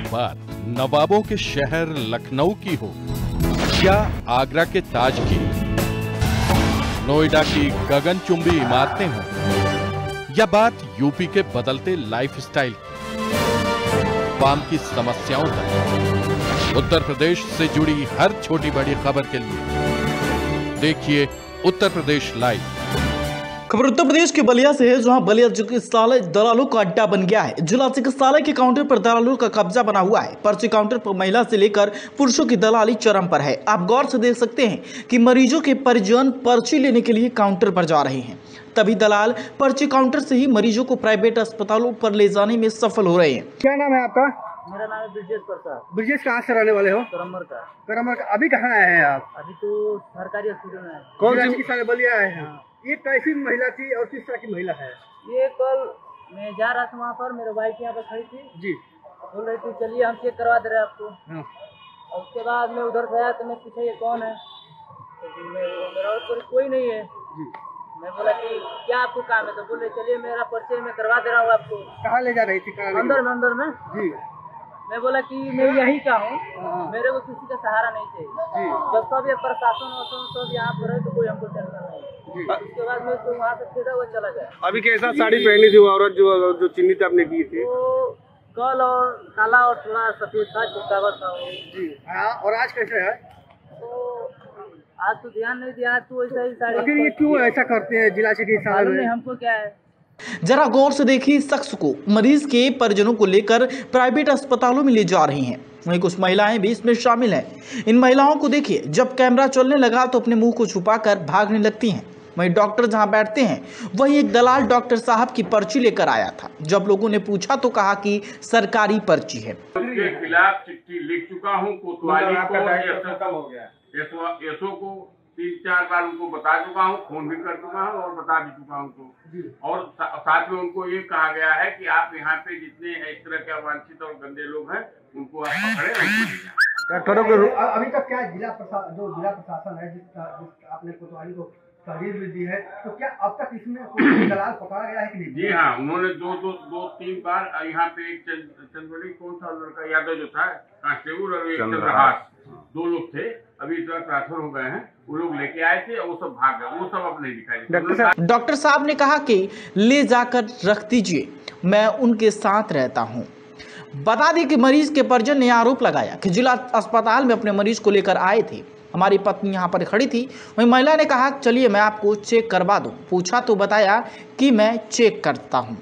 बात नवाबों के शहर लखनऊ की हो या आगरा के ताज की, नोएडा की गगनचुंबी इमारतें हों या बात यूपी के बदलते लाइफस्टाइल की, आवाम की समस्याओं तक, उत्तर प्रदेश से जुड़ी हर छोटी बड़ी खबर के लिए देखिए उत्तर प्रदेश लाइव। खबर उत्तर प्रदेश के बलिया से है, जहां बलिया चिकित्सालय दलालों का अड्डा बन गया है। जिला चिकित्सालय के काउंटर पर दलालों का कब्जा बना हुआ है। पर्ची काउंटर पर महिला से लेकर पुरुषों की दलाली चरम पर है। आप गौर से देख सकते हैं कि मरीजों के परिजन पर्ची लेने के लिए काउंटर पर जा रहे हैं, तभी दलाल पर्ची काउंटर से ही मरीजों को प्राइवेट अस्पतालों पर ले जाने में सफल हो रहे हैं। क्या नाम है आपका? मेरा नाम है ब्रिजेश प्रसाद। ब्रिजेश कहाँ से रहने वाले हो? करमर का। करमर का। अभी कहाँ आए हैं आप? अभी तो सरकारी हॉस्पिटल में है। कौन सी चिकित्सालय बलिया आए हैं? ये कैसी महिला थी और किस तरह की महिला है? ये कल मैं जा रहा था वहाँ पर, मेरे वाइफ यहाँ पर खड़ी थी जी, बोल रही थी चलिए हम चेक करवा दे रहे हैं आपको। हाँ। और उसके बाद मैं उधर से आया तो मैं पूछा ये कौन है, तो मेरा और कोई नहीं है जी। मैं बोला कि क्या आपको काम है, तो बोले चलिए मेरा पर्चे मैं करवा दे रहा हूँ आपको। कहाँ ले जा रही थी? अंदर में जी। मैं बोला कि मैं यही का हूँ, हाँ। मेरे को किसी का सहारा नहीं चाहिए जी। जब सब ये प्रशासन सब यहाँ पर है तो कोई हमको टेंशन नहीं। उसके बाद मैं तो वहाँ से सीधा वो चला गया। अभी कैसा साड़ी पहनी थी औरत जो चिन्हित आपने की थी? वो कल और काला और थोड़ा सफेद था, चिपकावा था वो। जी हाँ। और आज कैसे है? तो आज तो ध्यान नहीं दिया, तो ऐसा ही साड़ी। आखिर ये क्यों ऐसा करते हैं जिला चिकित्सालय में? हमको क्या है, जरा गौर से देखिए, इस शख्स को मरीज के परिजनों को लेकर प्राइवेट अस्पतालों में ले जा रही हैं। वहीं कुछ महिलाएं भी इसमें शामिल हैं। इन महिलाओं को देखिए, जब कैमरा चलने लगा तो अपने मुंह को छुपाकर भागने लगती हैं। वहीं डॉक्टर जहां बैठते हैं वहीं एक दलाल डॉक्टर साहब की पर्ची लेकर आया था। जब लोगों ने पूछा तो कहा कि सरकारी पर्ची है। उनके खिलाफ चिट्ठी लिख चुका हूँ, कोतवाली को, एसओ को 3-4 बार उनको बता चुका हूँ, फोन भी कर चुका हूँ और बता भी चुका हूँ उनको। और साथ में उनको ये कहा गया है कि आप यहाँ पे जितने इस तरह के अवांछित और गंदे लोग हैं उनको आप पकड़े, डॉक्टरों के अभी तक क्या जिला प्रशासन है जिस आपने कोतवाली को तहरीर भी दी है, तो क्या अब तक इसमें कोई दलाल पकड़ा गया है कि नहीं? जी हाँ, उन्होंने 2-3 बार यहाँ पे एक चंद्रवड़ी कौन सा लड़का यादव जो था कांस्टेबल और एक चंद्रहास, 2 लोग थे, अभी इतना ट्रांसफर हो गए हैं, वो लोग लेके आए थे और वो सब भाग गए, वो सब अब नहीं दिखाई। डॉक्टर साहब ने कहा कि ले जाकर रख दीजिए, मैं उनके साथ रहता हूं। बता दें कि मरीज के परिजन ने आरोप लगाया कि जिला अस्पताल में अपने मरीज को लेकर आए थे, हमारी पत्नी यहाँ पर खड़ी थी। वहीं महिला ने कहा चलिए मैं आपको चेक करवा दूं। पूछा तो बताया कि मैं चेक करता हूँ।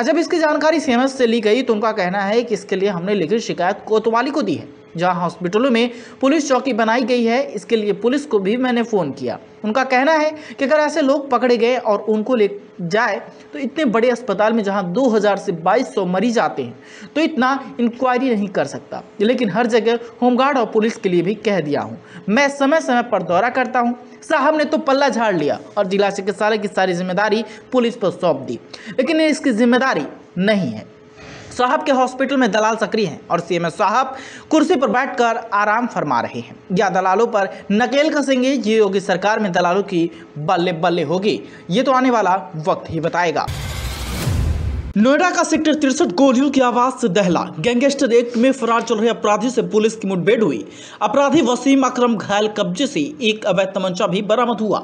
जब इसकी जानकारी सीएमएस से ली गई तो उनका कहना है कि इसके लिए हमने लिखित शिकायत कोतवाली को दी है, जहां हॉस्पिटलों में पुलिस चौकी बनाई गई है। इसके लिए पुलिस को भी मैंने फ़ोन किया। उनका कहना है कि अगर ऐसे लोग पकड़े गए और उनको ले जाए तो इतने बड़े अस्पताल में जहां 2000 से 2200 मरीज आते हैं तो इतना इंक्वायरी नहीं कर सकता, लेकिन हर जगह होमगार्ड और पुलिस के लिए भी कह दिया हूं। मैं समय समय पर दौरा करता हूं। साहब ने तो पल्ला झाड़ लिया और जिला चिकित्सालय की सारी जिम्मेदारी पुलिस पर सौंप दी, लेकिन इसकी जिम्मेदारी नहीं है। साहब के हॉस्पिटल में दलाल सक्रिय हैं और सीएमएस साहब कुर्सी पर बैठकर आराम फरमा रहे हैं। या दलालों पर नकेल कसेंगे, ये योगी सरकार में दलालों की बल्ले बल्ले होगी, ये तो आने वाला वक्त ही बताएगा। नोएडा का सेक्टर 63 गोलियों की आवाज से दहला। गैंगस्टर एक्ट में फरार चल रहे अपराधी से पुलिस की मुठभेड़ हुई। अपराधी वसीम अकरम घायल, कब्जे से एक अवैध तमंचा भी बरामद हुआ।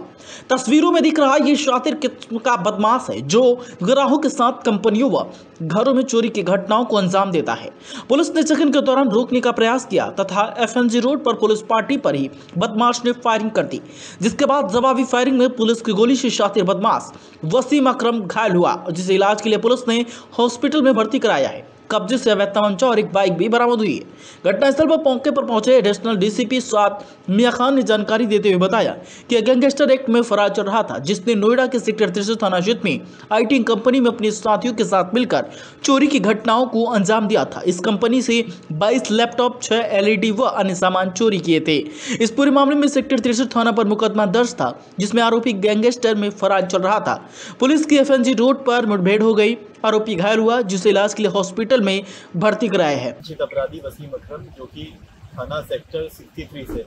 तस्वीरों में दिख रहा ये शातिर किस्म का बदमाश है जो गिरोह के साथ कंपनियों व घरों में चोरी की घटनाओं को अंजाम देता है। पुलिस ने चेकिंग के दौरान रोकने का प्रयास किया तथा एफएनजी रोड पर पुलिस पार्टी पर ही बदमाश ने फायरिंग कर दी, जिसके बाद जवाबी फायरिंग में पुलिस की गोली से शातिर बदमाश वसीम अकरम घायल हुआ, जिसे इलाज के लिए पुलिस ने हॉस्पिटल में भर्ती कराया है। कब्जे से अवैध तमंचा और एक बाइक भी बरामद हुई है। घटनास्थल पर मौके पर पहुंचे एडिशनल डीसीपी स्वाद मियां खान ने जानकारी देते हुए बताया कि गैंगस्टर एक्ट में फरार चल रहा था, जिसने नोएडा के सेक्टर 63 थाना क्षेत्र में आईटी कंपनी में अपने साथियों के साथ मिलकर चोरी की घटनाओं को अंजाम दिया था। इस कंपनी से 22 लैपटॉप, 6 एलईडी व अन्य सामान चोरी किए थे। इस पूरे मामले में सेक्टर 63 थाना पर मुकदमा दर्ज था, जिसमें आरोपी गैंगस्टर में फरार चल रहा था। पुलिस की एफएनजी रोड पर मुठभेड़ हो गई। आरोपी घायल हुआ, जिसे इलाज के लिए हॉस्पिटल में भर्ती कराया है। अपराधी वसीम अकरम जो कि थाना सेक्टर 63 से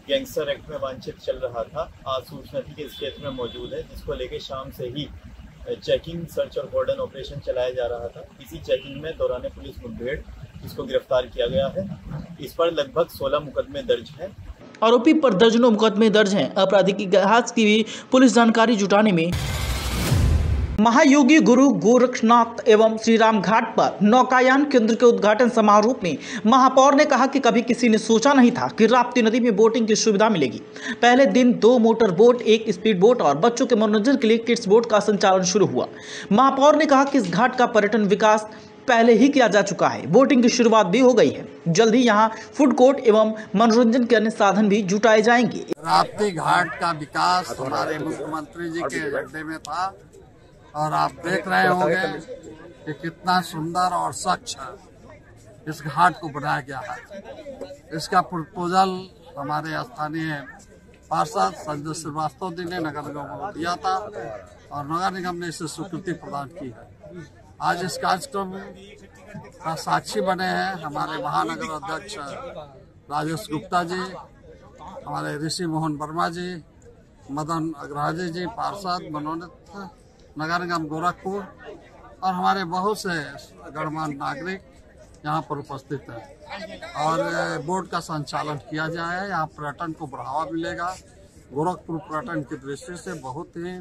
गैंगस्टर एक्ट में वांछित चल रहा था, आज सूचना थी कि इस क्षेत्र में मौजूद है, जिसको लेके शाम से ही चेकिंग, सर्च और कॉर्डन ऑपरेशन चलाया जा रहा था। इसी चेकिंग में दौरान पुलिस मुठभेड़ इसको गिरफ्तार किया गया है। इस पर लगभग 16 मुकदमे दर्ज हैं। आरोपी पर दर्जनों मुकदमे दर्ज हैं। आपराधिक इतिहास की भी पुलिस जानकारी जुटाने में महायोगी गुरु गोरक्षनाथ एवं श्रीराम घाट पर नौकायान केंद्र के उद्घाटन समारोह में महापौर ने कहा कि कभी किसी ने सोचा नहीं था कि राप्ती नदी में बोटिंग की सुविधा मिलेगी। पहले दिन 2 मोटर बोट, 1 स्पीड बोट और बच्चों के मनोरंजन के लिए किड्स बोट का संचालन शुरू हुआ। महापौर ने कहा कि इस घाट का पर्यटन विकास पहले ही किया जा चुका है। बोटिंग की शुरुआत भी हो गई है। जल्द ही यहाँ फूड कोर्ट एवं मनोरंजन के अन्य साधन भी जुटाए जाएंगे। राप्ती घाट का विकास हमारे मुख्यमंत्री जी के एजेंडे में था और आप देख रहे होंगे कि कितना सुंदर और स्वच्छ इस घाट को बनाया गया है। इसका प्रपोजल हमारे स्थानीय पार्षद संजय श्रीवास्तव जी ने नगर निगम को दिया था और नगर निगम ने इसे स्वीकृति प्रदान की है। आज इस कार्यक्रम का साक्षी बने हैं हमारे महानगर अध्यक्ष राजेश गुप्ता जी, हमारे ऋषि मोहन वर्मा जी, मदन अग्रवाल जी पार्षद मनोनीत नगर निगम गोरखपुर और हमारे बहुत से गणमान्य नागरिक यहाँ पर उपस्थित हैं और बोर्ड का संचालन किया जाए। यहाँ पर्यटन को बढ़ावा मिलेगा। गोरखपुर पर्यटन की दृष्टि से बहुत ही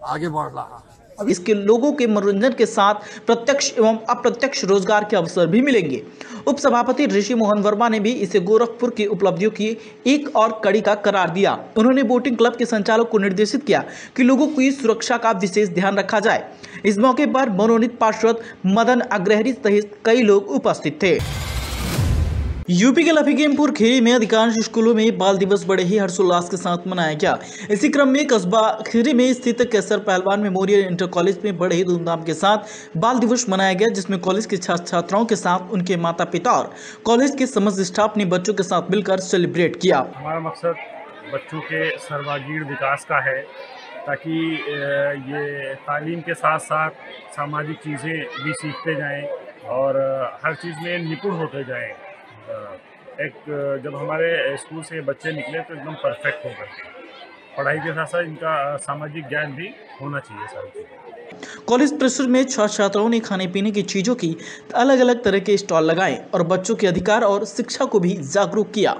आगे बढ़ रहा है। इसके लोगों के मनोरंजन के साथ प्रत्यक्ष एवं अप्रत्यक्ष रोजगार के अवसर भी मिलेंगे। उप सभापति ऋषि मोहन वर्मा ने भी इसे गोरखपुर की उपलब्धियों की एक और कड़ी का करार दिया। उन्होंने बोटिंग क्लब के संचालक को निर्देशित किया कि लोगों की सुरक्षा का विशेष ध्यान रखा जाए। इस मौके पर मनोनीत पार्षद मदन अग्रहरी सहित कई लोग उपस्थित थे। यूपी के लखीमपुर खीरी में अधिकांश स्कूलों में बाल दिवस बड़े ही हर्षोल्लास के साथ मनाया गया। इसी क्रम में कस्बा खीरी में स्थित कैसर पहलवान मेमोरियल इंटर कॉलेज में बड़े ही धूमधाम के साथ बाल दिवस मनाया गया, जिसमें कॉलेज के छात्र छात्राओं के साथ उनके माता पिता और कॉलेज के समस्त स्टाफ ने बच्चों के साथ मिलकर सेलिब्रेट किया। हमारा मकसद बच्चों के सर्वांगीण विकास का है ताकि ये तालीम के साथ साथ सामाजिक चीज़ें भी सीखते जाएँ और हर चीज़ में निपुण होते जाएँ। जब हमारे स्कूल से बच्चे निकले तो एकदम परफेक्ट हो गए। पढ़ाई के साथ साथ इनका सामाजिक ज्ञान भी होना चाहिए सारी चीज़ें। कॉलेज परिसर में छात्र छात्राओं ने खाने पीने की चीज़ों की अलग अलग तरह के स्टॉल लगाए और बच्चों के अधिकार और शिक्षा को भी जागरूक किया।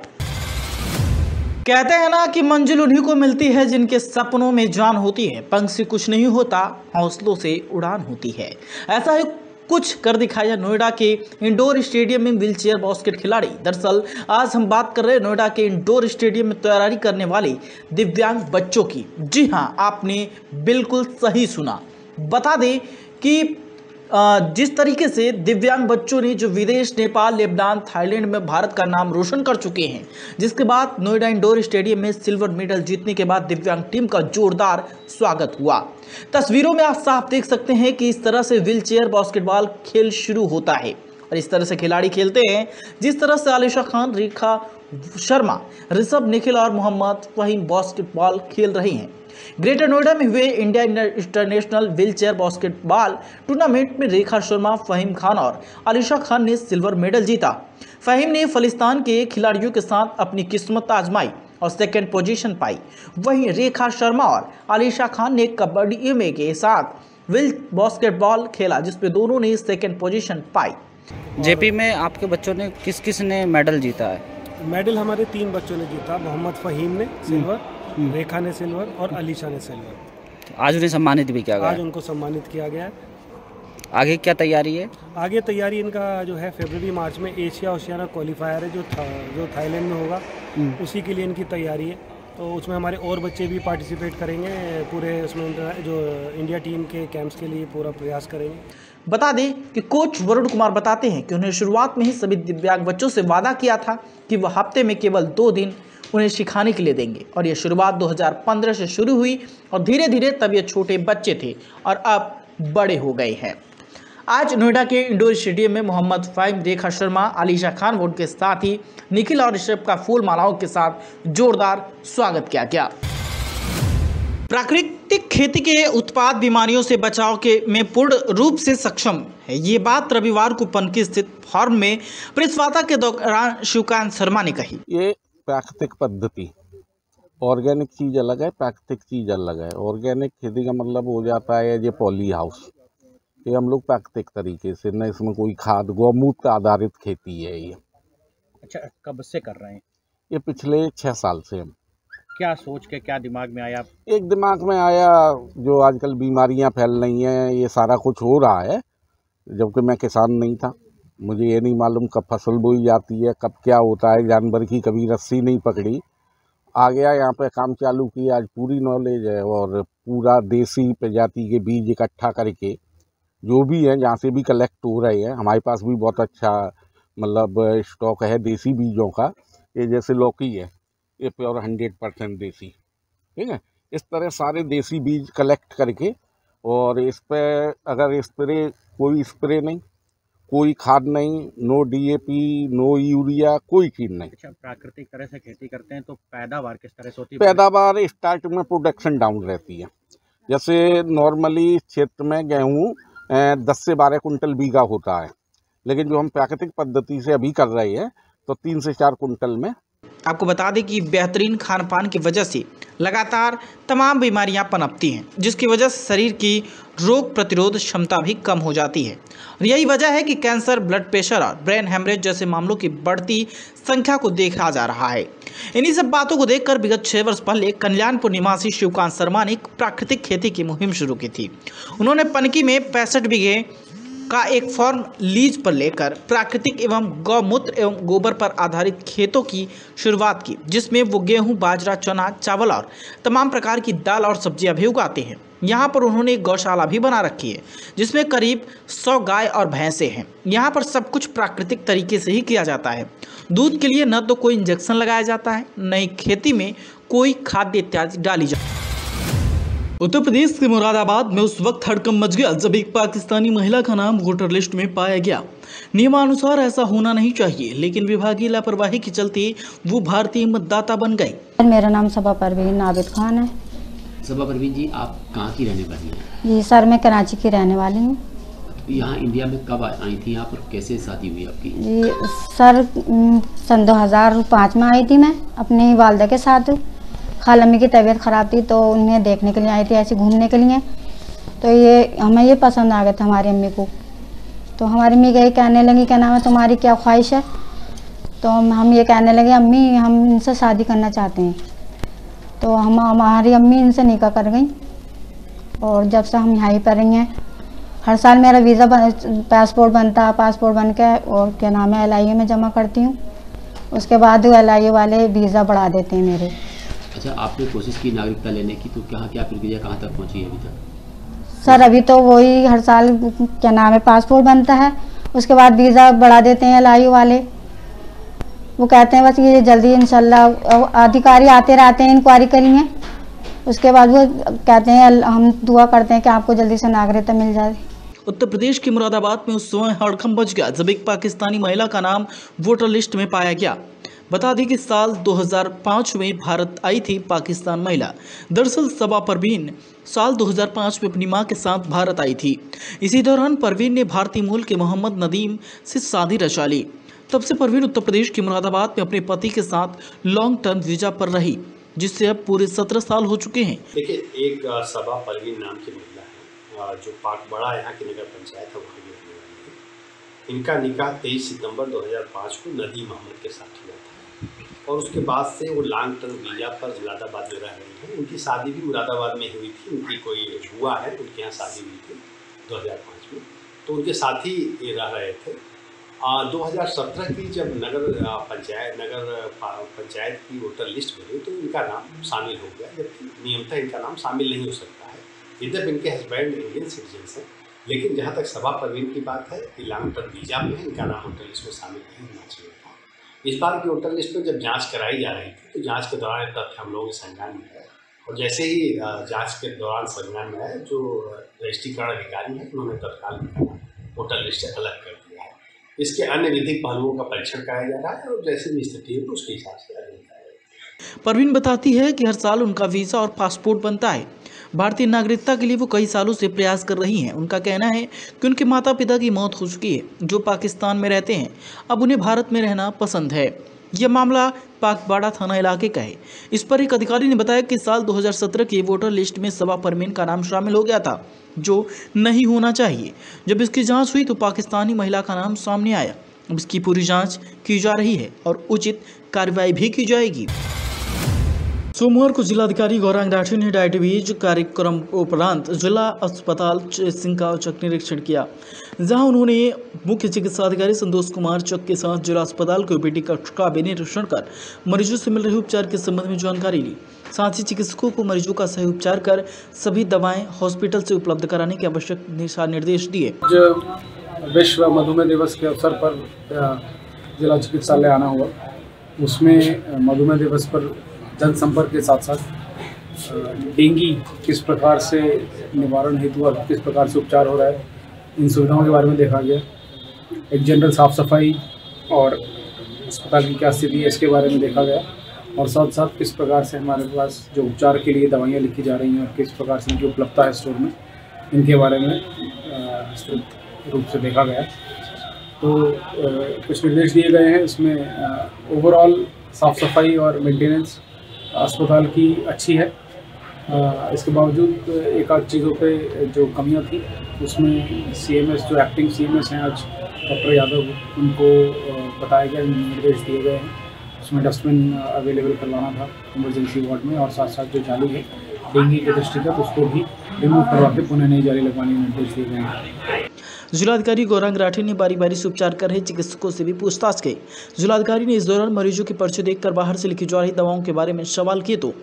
कहते हैं ना कि मंजिल उन्हीं को मिलती है जिनके सपनों में जान होती है। पंख से कुछ नहीं होता, हौसलों से उड़ान होती है। ऐसा ही कुछ कर दिखाया नोएडा के इंडोर स्टेडियम में व्हीलचेयर बास्केट खिलाड़ी। दरअसल आज हम बात कर रहे हैं नोएडा के इंडोर स्टेडियम में तैयारी करने वाले दिव्यांग बच्चों की। जी हां, आपने बिल्कुल सही सुना। बता दें कि जिस तरीके से दिव्यांग बच्चों ने जो विदेश, नेपाल, लेबनान, थाईलैंड में भारत का नाम रोशन कर चुके हैं, जिसके बाद नोएडा इंडोर स्टेडियम में सिल्वर मेडल जीतने के बाद दिव्यांग टीम का जोरदार स्वागत हुआ। तस्वीरों में आप साफ देख सकते हैं कि इस तरह से व्हीलचेयर बास्केटबॉल खेल शुरू होता है और इस तरह से खिलाड़ी खेलते हैं जिस तरह से आलिशा खान, रेखा शर्मा, ऋषभ, निखिल और मोहम्मद फहीम बास्केटबॉल खेल रहे हैं। ग्रेटर नोएडा में हुए India international wheelchair basketball tournament में रेखा शर्मा, फहीम खान और आलिशा खान ने सिल्वर मेडल जीता। फहीम ने फिलिस्तीन के खिलाड़ियों के साथ अपनी किस्मत आजमाई और सेकंड पोजीशन पाई। वहीं रेखा शर्मा और आलिशा खान ने कबड्डी में के साथ व्हील बास्केटबॉल खेला, जिसमें दोनों ने सेकंड पोजीशन पाई। जेपी में आपके बच्चों ने किस किस ने मेडल जीता है? मेडल हमारे 3 बच्चों ने जीता। मोहम्मद फहीम ने सिल्वर, रेखा ने सिल्वर और अलीशा ने सिल्वर। आज उन्हें सम्मानित भी किया गया? आज उनको सम्मानित किया गया है। आगे क्या तैयारी है? आगे तैयारी इनका जो है फरवरी मार्च में एशिया ओशियाना क्वालिफायर है जो थाईलैंड में होगा, उसी के लिए इनकी तैयारी है। तो उसमें हमारे और बच्चे भी पार्टिसिपेट करेंगे। पूरे उसमें जो इंडिया टीम के कैंप्स के लिए पूरा प्रयास करेंगे। बता दें कि कोच वरुण कुमार बताते हैं कि उन्हें शुरुआत में ही सभी दिव्यांग बच्चों से वादा किया था कि वह हफ्ते में केवल 2 दिन उन्हें सिखाने के लिए देंगे और ये शुरुआत 2015 से शुरू हुई और धीरे धीरे तब ये छोटे बच्चे थे और अब बड़े हो गए हैं। आज नोएडा के इंडोर स्टेडियम में मोहम्मद फहीम, रेखा शर्मा, आलिशा खान व उनके साथ ही निखिल और ऋषभ का फूल मालाओं के साथ जोरदार स्वागत किया गया। प्राकृतिक खेती के उत्पाद बीमारियों से बचाव के में पूर्ण रूप से सक्षम है। ये बात रविवार को पनकी स्थित फार्म में प्रेस वार्ता के दौरान शिवकांत शर्मा ने कही। ये प्राकृतिक पद्धति, ऑर्गेनिक चीज़ अलग है, प्राकृतिक चीज़ अलग है। ऑर्गेनिक खेती का मतलब हो जाता है ये पॉली हाउस, ये हम लोग प्राकृतिक तरीके से, न इसमें कोई खाद, गौमूत्र आधारित खेती है ये। अच्छा, कब से कर रहे हैं? ये पिछले 6 साल से हम। क्या सोच के, क्या दिमाग में आया? एक दिमाग में आया, जो आजकल बीमारियां फैल रही हैं, ये सारा कुछ हो रहा है, जबकि मैं किसान नहीं था, मुझे ये नहीं मालूम कब फसल बोई जाती है, कब क्या होता है, जानवर की कभी रस्सी नहीं पकड़ी। आ गया यहाँ पे, काम चालू किया, आज पूरी नॉलेज है और पूरा देसी प्रजाति के बीज इकट्ठा करके जो भी है, जहाँ से भी कलेक्ट हो रहे हैं, हमारे पास भी बहुत अच्छा मतलब स्टॉक है देसी बीजों का। ये जैसे लौकी है, ये प्योर 100% देसी, ठीक है। इस तरह सारे देसी बीज कलेक्ट करके, और इस पर अगर कोई स्प्रे नहीं, कोई खाद नहीं, नो DAP, नो यूरिया, कोई चीज़ नहीं। अच्छा, प्राकृतिक तरह से खेती करते हैं तो पैदावार किस तरह से होती है? पैदावार स्टार्ट में प्रोडक्शन डाउन रहती है। जैसे नॉर्मली क्षेत्र में गेहूँ 10 से 12 कुंटल बीघा होता है, लेकिन जो हम प्राकृतिक पद्धति से अभी कर रहे हैं तो 3 से 4 कुंटल में। आपको बता दें कि बेहतरीन खान पान की वजह से लगातार तमाम बीमारियां पनपती हैं, जिसकी वजह से शरीर की रोग प्रतिरोध क्षमता भी कम हो जाती है। और यही वजह है कि कैंसर, ब्लड प्रेशर और ब्रेन हेमरेज जैसे मामलों की बढ़ती संख्या को देखा जा रहा है। इन्हीं सब बातों को देखकर विगत 6 वर्ष पहले कल्याणपुर निवासी शिवकांत शर्मा ने एक प्राकृतिक खेती की मुहिम शुरू की थी। उन्होंने पनकी में 65 बीघे का एक फार्म लीज पर लेकर प्राकृतिक एवं गौमूत्र एवं गोबर पर आधारित खेतों की शुरुआत की, जिसमें वो गेहूं, बाजरा, चना, चावल और तमाम प्रकार की दाल और सब्जियां भी उगाते हैं। यहाँ पर उन्होंने एक गौशाला भी बना रखी है, जिसमें करीब 100 गाय और भैंसें हैं। यहाँ पर सब कुछ प्राकृतिक तरीके से ही किया जाता है। दूध के लिए न तो कोई इंजेक्शन लगाया जाता है, न ही खेती में कोई खाद्य इत्यादि डाली जाती है। उत्तर प्रदेश के मुरादाबाद में उस वक्त हड़कंप मच गया जब एक पाकिस्तानी महिला का नाम वोटर लिस्ट में पाया गया। नियमानुसार ऐसा होना नहीं चाहिए, लेकिन विभागीय लापरवाही के चलते वो भारतीय मतदाता बन गए। मेरा नाम सबा परवीन आबिद खान है। सबा परवीन जी, आप कहाँ की रहने वाली हैं? जी सर, मैं कराची की रहने वाली हूँ। यहाँ इंडिया में कब आई थी? यहाँ पर कैसे शादी हुई आपकी? जी सर, सन 2005 में आई थी मैं अपनी वालदा के साथ। खालमी की तबीयत ख़राब थी तो उन्हें देखने के लिए आई थी, ऐसे घूमने के लिए। तो ये हमें ये पसंद आ गया था हमारी अम्मी को। तो हमारी अम्मी यही कहने लगी, क्या नाम है तुम्हारी, क्या ख्वाहिश है? तो हम ये कहने लगे, अम्मी हम इनसे शादी करना चाहते हैं। तो हमारी अम्मी इनसे निकाह कर गई, और जब से हम यहाँ पर रही हैं, हर साल मेरा वीज़ा पासपोर्ट बनता, पासपोर्ट बन के और क्या नाम है LIA में जमा करती हूँ। उसके बाद LIA वाले वीज़ा बढ़ा देते हैं मेरे। अच्छा, आपने कोशिश की नागरिकता लेने की, तो क्या प्रक्रिया कहाँ तक पहुँची है अभी तक? सर अभी तो वही हर साल क्या नाम है पासपोर्ट बनता है, उसके बाद वीज़ा बढ़ा देते हैं LIA वाले। वो कहते हैं बस ये जल्दी इंशाल्लाह, अधिकारी आते रहते हैं इंक्वायरी के लिए। उसके बाद वो कहते हैं हम दुआ करते हैं कि आपको जल्दी से नागरिकता मिल जाए। उत्तर प्रदेश के मुरादाबाद में उस समय हड़कंप मच गया जब एक पाकिस्तानी महिला का नाम वोटर लिस्ट में पाया गया। बता दें कि साल 2005 में भारत आई थी पाकिस्तान महिला। दरअसल सबा परवीन साल 2005 में अपनी मां के साथ भारत आई थी। इसी दौरान परवीन ने भारतीय मूल के मोहम्मद नदीम से शादी रचा ली। तब से परवीन उत्तर प्रदेश के मुरादाबाद में अपने पति के साथ लॉन्ग टर्म वीजा पर रही, जिससे अब पूरे 17 साल हो चुके हैं। देखिए, एक सबा परवीन नाम की महिला है जो पाकबड़ा यहाँ की नगर पंचायत है, वहाँ की रहने वाली है। इनका निकाह 23 सितंबर 2005 को नदीम अहमद के साथ हुआ था, और उसके बाद से वो लॉन्ग टर्म वीजा पर मुरादाबाद में रह रही हैं। उनकी शादी भी मुरादाबाद में हुई थी। उनकी कोई बुआ है, उनके यहाँ शादी हुई थी 2005 में, तो उनके साथ ही ये रह रहे थे। 2017 की जब नगर पंचायत की वोटर लिस्ट बनी तो इनका नाम शामिल हो गया, जबकि नियमतः इनका नाम शामिल नहीं हो सकता है। इधर इनके हस्बैंड इंडियन सिटीजन हैं, लेकिन जहाँ तक सबा परवीन की बात है कि लॉन्ग टर्म वीजा में इनका नाम वोटर लिस्ट में शामिल नहीं होना चाहिए था। इस बार की वोटर लिस्ट में जब जाँच कराई जा रही थी तो जाँच के दौरान तथ्य हम लोगों के संज्ञान में है, और जैसे ही जाँच के दौरान संज्ञान में है, जो रजिस्ट्रीकरण अधिकारी है उन्होंने तत्काल वोटर लिस्ट से अलग कर दिया है। इसके अन्य विधिक पहलुओं का परीक्षण कराया जा रहा है, और जैसे भी स्थिति है उसके हिसाब से आगे बताया। परवीन बताती है कि हर साल उनका वीज़ा और पासपोर्ट बनता है। भारतीय नागरिकता के लिए वो कई सालों से प्रयास कर रही हैं। उनका कहना है कि उनके माता पिता की मौत हो चुकी है, जो पाकिस्तान में रहते हैं। अब उन्हें भारत में रहना पसंद है। यह मामला पाकबाड़ा थाना इलाके का है। इस पर एक अधिकारी ने बताया कि साल 2017 की वोटर लिस्ट में सबा परवीन का नाम शामिल हो गया था, जो नहीं होना चाहिए। जब इसकी जांच हुई तो पाकिस्तानी महिला का नाम सामने आया। अब इसकी पूरी जांच की जा रही है और उचित कार्रवाई भी की जाएगी। सोमवार को जिलाधिकारी गौरांग राठी ने डायबिटीज कार्यक्रम उपरांत जिला अस्पताल सिंह का औचक निरीक्षण किया, जहां उन्होंने मुख्य चिकित्सा अधिकारी संतोष कुमार चक के साथ जिला अस्पताल के ओपीडी कक्ष का भी निरीक्षण कर मरीजों से मिल रहे उपचार के संबंध में जानकारी ली। साथ ही चिकित्सकों को मरीजों का सही उपचार कर सभी दवाएं हॉस्पिटल से उपलब्ध कराने के आवश्यक दिशा निर्देश दिए। विश्व मधुमेह दिवस के अवसर पर जिला चिकित्सालय आना हुआ, उसमें मधुमेह दिवस पर जनसंपर्क के साथ साथ डेंगू किस प्रकार से निवारण हेतु और किस प्रकार से उपचार हो रहा है, इन सुविधाओं के बारे में देखा गया। एक जनरल साफ सफाई और अस्पताल की क्या स्थिति है इसके बारे में देखा गया, और साथ साथ किस प्रकार से हमारे पास जो उपचार के लिए दवाइयाँ लिखी जा रही हैं और किस प्रकार से इनकी उपलब्धता है स्टोर में, इनके बारे में विस्तृत रूप से देखा गया। तो कुछ निर्देश दिए गए हैं। इसमें ओवरऑल साफ़ सफाई और मेंटेनेंस अस्पताल की अच्छी है। इसके बावजूद एक आध चीज़ों पे जो कमियां थी, उसमें सीएमएस जो एक्टिंग सीएमएस हैं आज डॉक्टर यादव, उनको बताया गया, निर्देश दिए गए हैं। उसमें डस्टबिन अवेलेबल करवाना था इमरजेंसी वार्ड में, और साथ साथ जो जाली है डेंगू के दृष्टिगत उसको भी रिमूव करवा के पुनः नई जाली लगवाने के निर्देश दिए गए हैं। जिलाधिकारी गौरांग राठी ने बारी बारी से उपचार कर रहे चिकित्सकों से भी पूछताछ की। जिलाधिकारी ने इस दौरान मरीजों के पर्चे देखकर बाहर से लिखी जा रही दवाओं के बारे में सवाल किए तो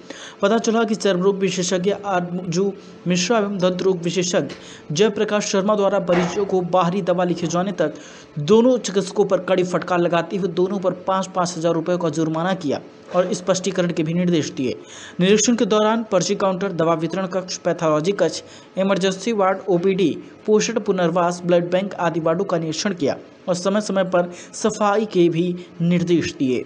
पता चला कि चर्म रोग विशेषज्ञ आरजू मिश्रा एवं दंत रोग विशेषज्ञ जयप्रकाश शर्मा द्वारा मरीजों को बाहरी दवा लिखे जाने तक दोनों चिकित्सकों पर कड़ी फटकार लगाते हुए दोनों पर 5-5 हज़ार रुपये का जुर्माना किया और स्पष्टीकरण के भी निर्देश दिए। निरीक्षण के दौरान पर्ची काउंटर, दवा वितरण कक्ष, पैथोलॉजी कक्ष, इमरजेंसी वार्ड, ओपीडी, पोषण पुनर्वास, ब्लड बैंक आदि वार्डों का निरीक्षण किया और समय समय पर सफाई के भी निर्देश दिए।